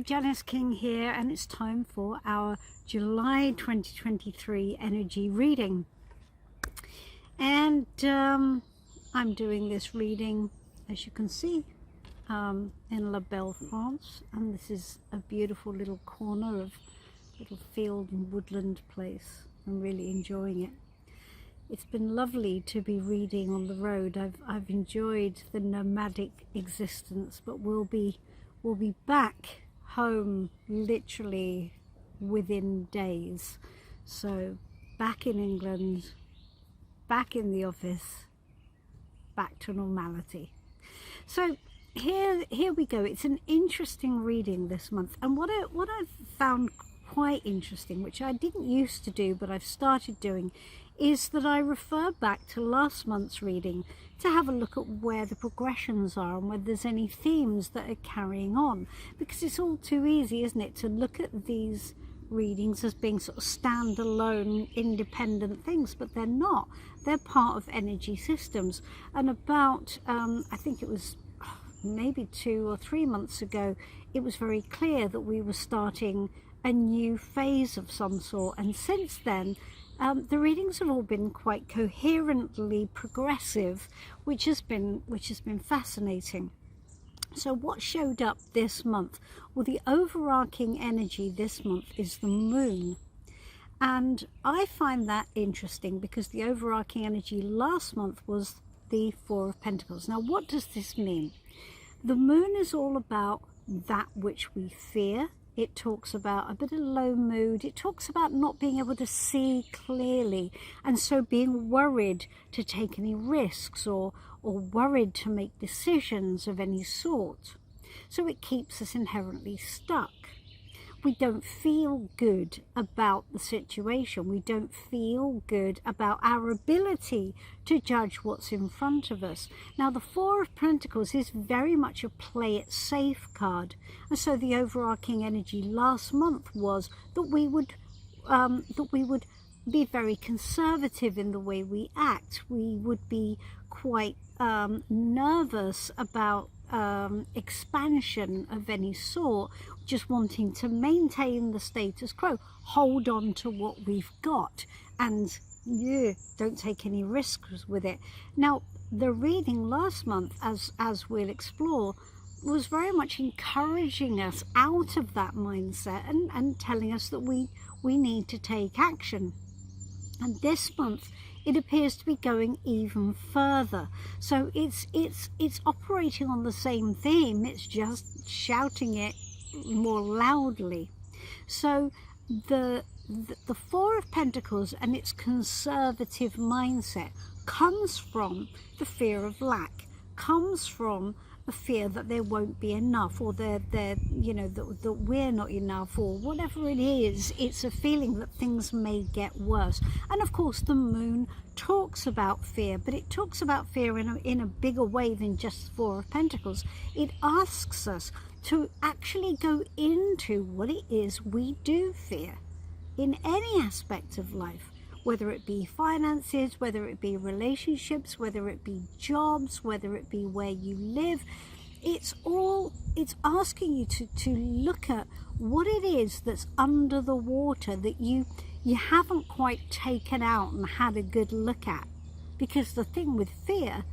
Janis King here, and it's time for our July 2023 energy reading. And I'm doing this reading, as you can see, in La Belle, France, and this is a beautiful little corner of little field and woodland place. I'm really enjoying it. It's been lovely to be reading on the road. I've enjoyed the nomadic existence, but we'll be back home literally within days. So back in England, back in the office, back to normality. So here we go. It's an interesting reading this month, and what I've found quite interesting, which I didn't used to do but I've started doing, is that I refer back to last month's reading to have a look at where the progressions are and whether there's any themes that are carrying on, because it's all too easy, isn't it, to look at these readings as being sort of standalone independent things, but they're not. They're part of energy systems. And about I think it was maybe 2 or 3 months ago, it was very clear that we were starting a new phase of some sort, and since then the readings have all been quite coherently progressive, which has been fascinating. So what showed up this month? Well, the overarching energy this month is the moon, and I find that interesting because the overarching energy last month was the Four of Pentacles. Now, what does this mean? The moon is all about that which we fear. It talks about a bit of low mood. It talks about not being able to see clearly, and so being worried to take any risks or worried to make decisions of any sort. So it keeps us inherently stuck. We don't feel good about the situation. We don't feel good about our ability to judge what's in front of us. Now, the Four of Pentacles is very much a play it safe card. And so the overarching energy last month was that we would be very conservative in the way we act. We would be quite nervous about expansion of any sort, just wanting to maintain the status quo, hold on to what we've got, and don't take any risks with it. Now, the reading last month, as we'll explore, was very much encouraging us out of that mindset and telling us that we need to take action. And this month it appears to be going even further. So it's operating on the same theme, it's just shouting it more loudly. So the Four of Pentacles and its conservative mindset comes from the fear of lack, comes from the fear that there won't be enough, or that we're not enough, or whatever it is. It's a feeling that things may get worse. And of course the moon talks about fear, but it talks about fear in a bigger way than just Four of Pentacles. It asks us to actually go into what it is we do fear in any aspect of life, whether it be finances, whether it be relationships, whether it be jobs, whether it be where you live. It's asking you to look at what it is that's under the water that you haven't quite taken out and had a good look at. Because the thing with fear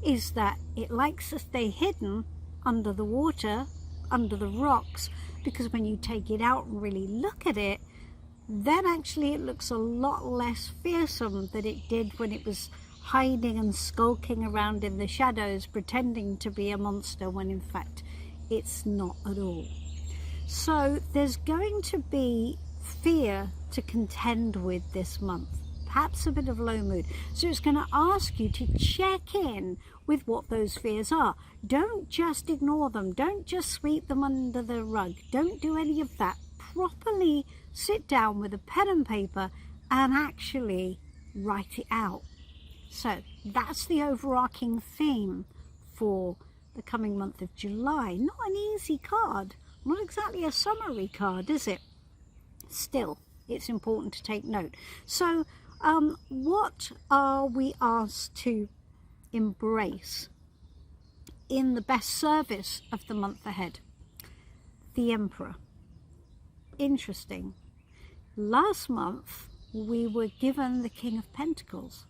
is that it likes to stay hidden under the water, under the rocks, because when you take it out and really look at it, then actually it looks a lot less fearsome than it did when it was hiding and skulking around in the shadows, pretending to be a monster when in fact it's not at all. So there's going to be fear to contend with this month, perhaps a bit of low mood. So it's going to ask you to check in with what those fears are. Don't just ignore them. Don't just sweep them under the rug. Don't do any of that. Properly sit down with a pen and paper and actually write it out. So that's the overarching theme for the coming month of July. Not an easy card, not exactly a summary card, is it? Still, it's important to take note. So what are we asked to embrace in the best service of the month ahead? The Emperor. interesting. Last month, we were given the King of Pentacles.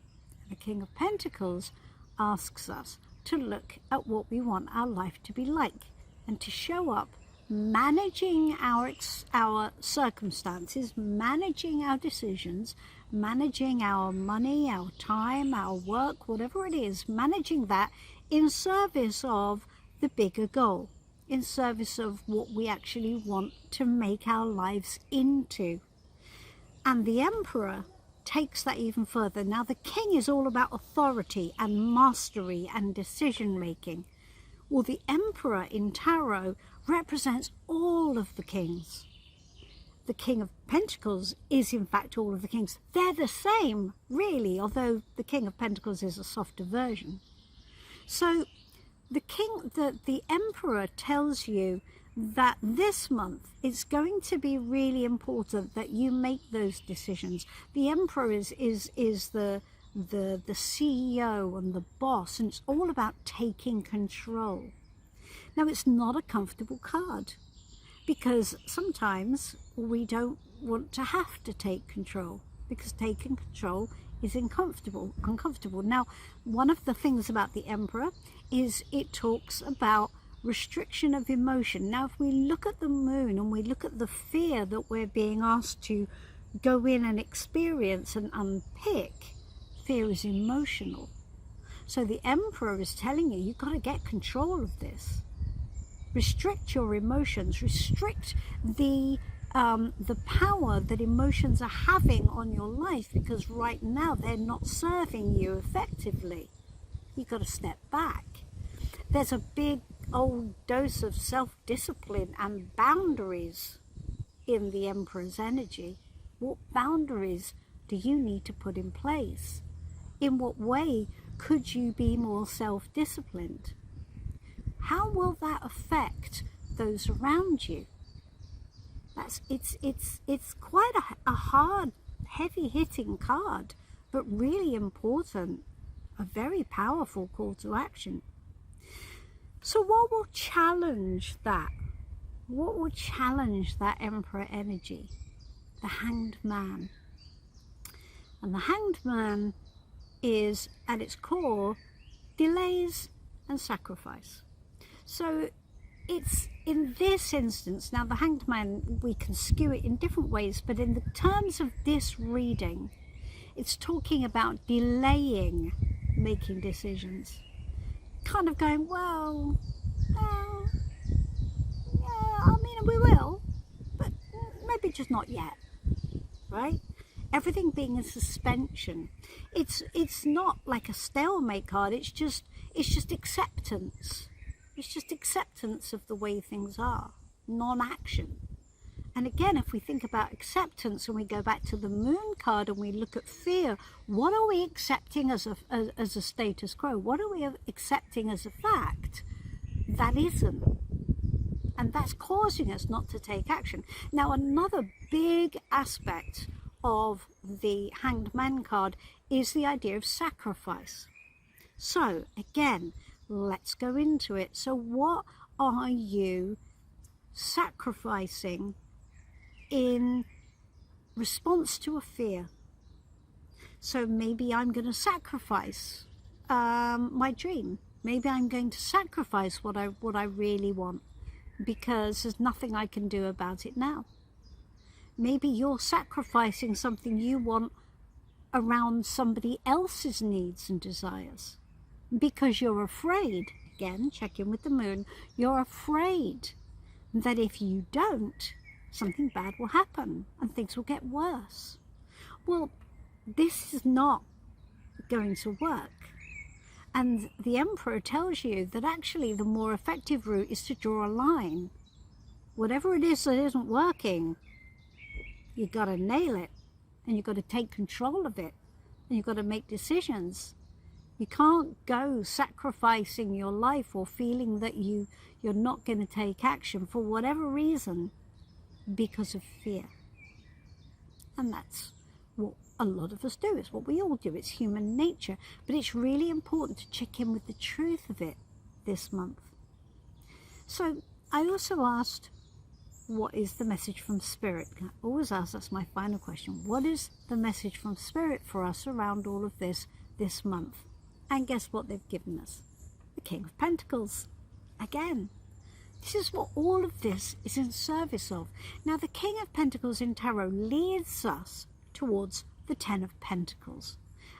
The King of Pentacles asks us to look at what we want our life to be like and to show up managing our circumstances, managing our decisions, managing our money, our time, our work, whatever it is, managing that in service of the bigger goal, in service of what we actually want to make our lives into. And the Emperor takes that even further. Now, the King is all about authority and mastery and decision making. Well, the Emperor in Tarot represents all of the kings. The King of Pentacles is in fact all of the kings. They're the same, really, although the King of Pentacles is a softer version. So the Emperor tells you that this month it's going to be really important that you make those decisions. The Emperor is the CEO and the boss, and it's all about taking control. Now, it's not a comfortable card, because sometimes we don't want to have to take control, because taking control is uncomfortable. Now, one of the things about the Emperor is it talks about restriction of emotion. Now, if we look at the moon and we look at the fear that we're being asked to go in and experience and unpick, fear is emotional. So the Emperor is telling you, you've got to get control of this. Restrict your emotions, restrict the power that emotions are having on your life, because right now they're not serving you effectively. You've got to step back. There's a big old dose of self-discipline and boundaries in the Emperor's energy. What boundaries do you need to put in place? In what way could you be more self-disciplined? How will that affect those around you? It's quite a hard, heavy-hitting card, but really important, a very powerful call to action. So what will challenge that? What will challenge that Emperor energy? The Hanged Man. And the Hanged Man is, at its core, delays and sacrifice. So it's in this instance, now the Hanged Man, we can skew it in different ways, but in the terms of this reading, it's talking about delaying making decisions. Kind of going, well, yeah, I mean, we will, but maybe just not yet, right? Everything being in suspension. It's not like a stalemate card. It's just acceptance. It's just acceptance of the way things are, non-action. And again, if we think about acceptance and we go back to the Moon card and we look at fear, what are we accepting as a status quo? What are we accepting as a fact that isn't? And that's causing us not to take action. Now, another big aspect of the Hanged Man card is the idea of sacrifice. So again, let's go into it. So what are you sacrificing in response to a fear? So maybe I'm going to sacrifice my dream. Maybe I'm going to sacrifice what I really want, because there's nothing I can do about it now. Maybe you're sacrificing something you want around somebody else's needs and desires, because you're afraid, again, check in with the Moon, you're afraid that if you don't, something bad will happen and things will get worse. Well, this is not going to work. And the Emperor tells you that actually the more effective route is to draw a line. Whatever it is that isn't working, you've got to nail it, and you've got to take control of it, and you've got to make decisions. You can't go sacrificing your life or feeling that you're not going to take action for whatever reason because of fear. And that's what a lot of us do. It's what we all do. It's human nature. But it's really important to check in with the truth of it this month. So I also asked, what is the message from Spirit? I always ask, that's my final question. What is the message from Spirit for us around all of this month? And guess what they've given us? The King of Pentacles. Again, this is what all of this is in service of. Now, the King of Pentacles in Tarot leads us towards the Ten of Pentacles.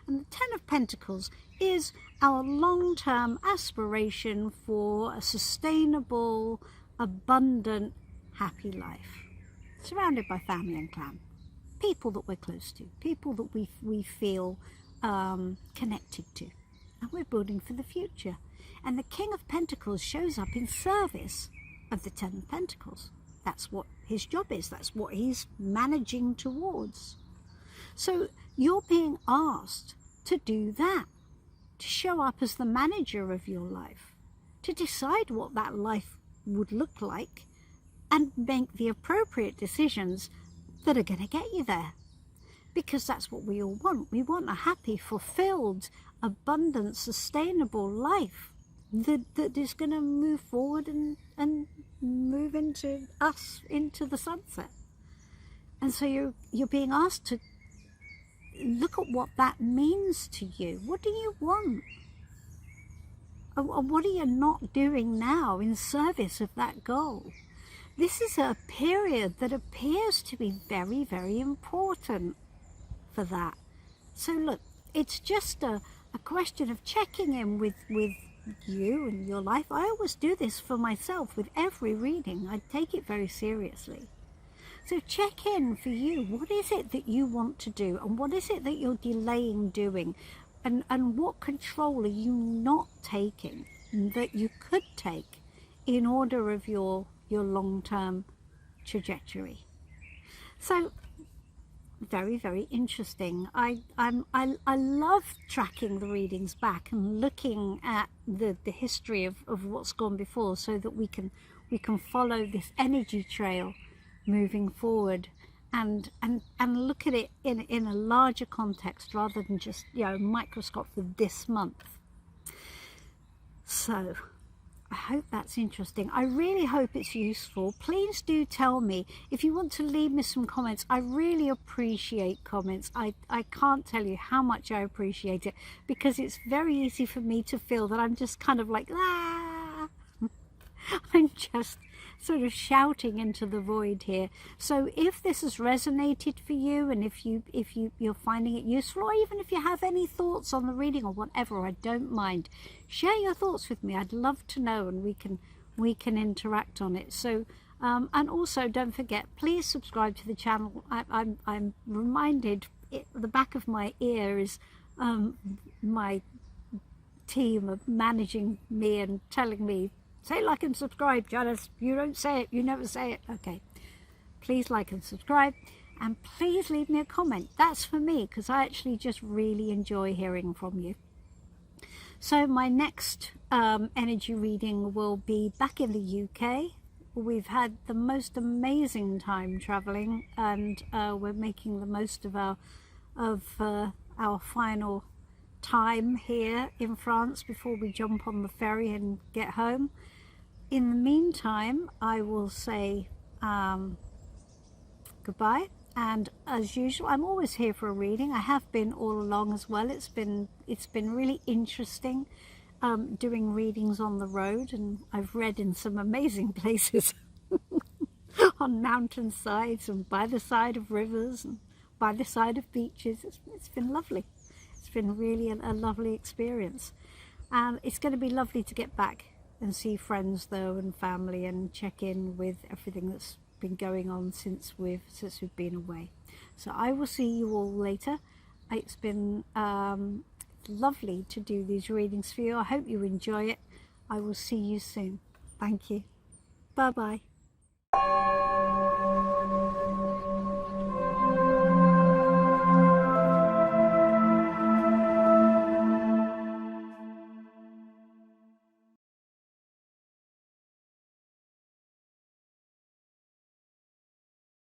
And the Ten of Pentacles is our long-term aspiration for a sustainable, abundant, happy life, surrounded by family and clan, people that we're close to, people that we feel connected to, and we're building for the future. And the King of Pentacles shows up in service of the Ten of Pentacles. That's what his job is. That's what he's managing towards. So you're being asked to do that, to show up as the manager of your life, to decide what that life would look like and make the appropriate decisions that are going to get you there. Because that's what we all want. We want a happy, fulfilled, abundant, sustainable life that is going to move forward and move into us, into the sunset. And so you're being asked to look at what that means to you. What do you want? And what are you not doing now in service of that goal? This is a period that appears to be very, very important for that. So look, it's just a question of checking in with you and your life. I always do this for myself with every reading. I take it very seriously. So check in for you. What is it that you want to do? And what is it that you're delaying doing? And what control are you not taking that you could take in order of your long-term trajectory? So very, very interesting. I love tracking the readings back and looking at the history of what's gone before, so that we can follow this energy trail moving forward and look at it in a larger context rather than just, microscope for this month. So I hope that's interesting. I really hope it's useful. Please do tell me if you want to leave me some comments. I really appreciate comments. I can't tell you how much I appreciate it, because it's very easy for me to feel that I'm just kind of like, I'm just sort of shouting into the void here. So if this has resonated for you, and if you're finding it useful, or even if you have any thoughts on the reading or whatever, I don't mind. Share your thoughts with me. I'd love to know, and we can interact on it. So and also don't forget, please subscribe to the channel. I'm reminded, the back of my ear is my team of managing me and telling me, say like and subscribe, Janis. You don't say it, you never say it. Okay, please like and subscribe, and please leave me a comment. That's for me, because I actually just really enjoy hearing from you. So my next energy reading will be back in the UK. We've had the most amazing time traveling, and we're making the most of our final time here in France before we jump on the ferry and get home. In the meantime, I will say goodbye, and as usual, I'm always here for a reading. I have been all along as well. It's been really interesting doing readings on the road, and I've read in some amazing places on mountain sides and by the side of rivers and by the side of beaches. It's been lovely. It's been really a lovely experience, and it's going to be lovely to get back and see friends though, and family, and check in with everything that's been going on since we've been away. So I will see you all later. It's been lovely to do these readings for you. I hope you enjoy it. I will see you soon. Thank you. Bye bye.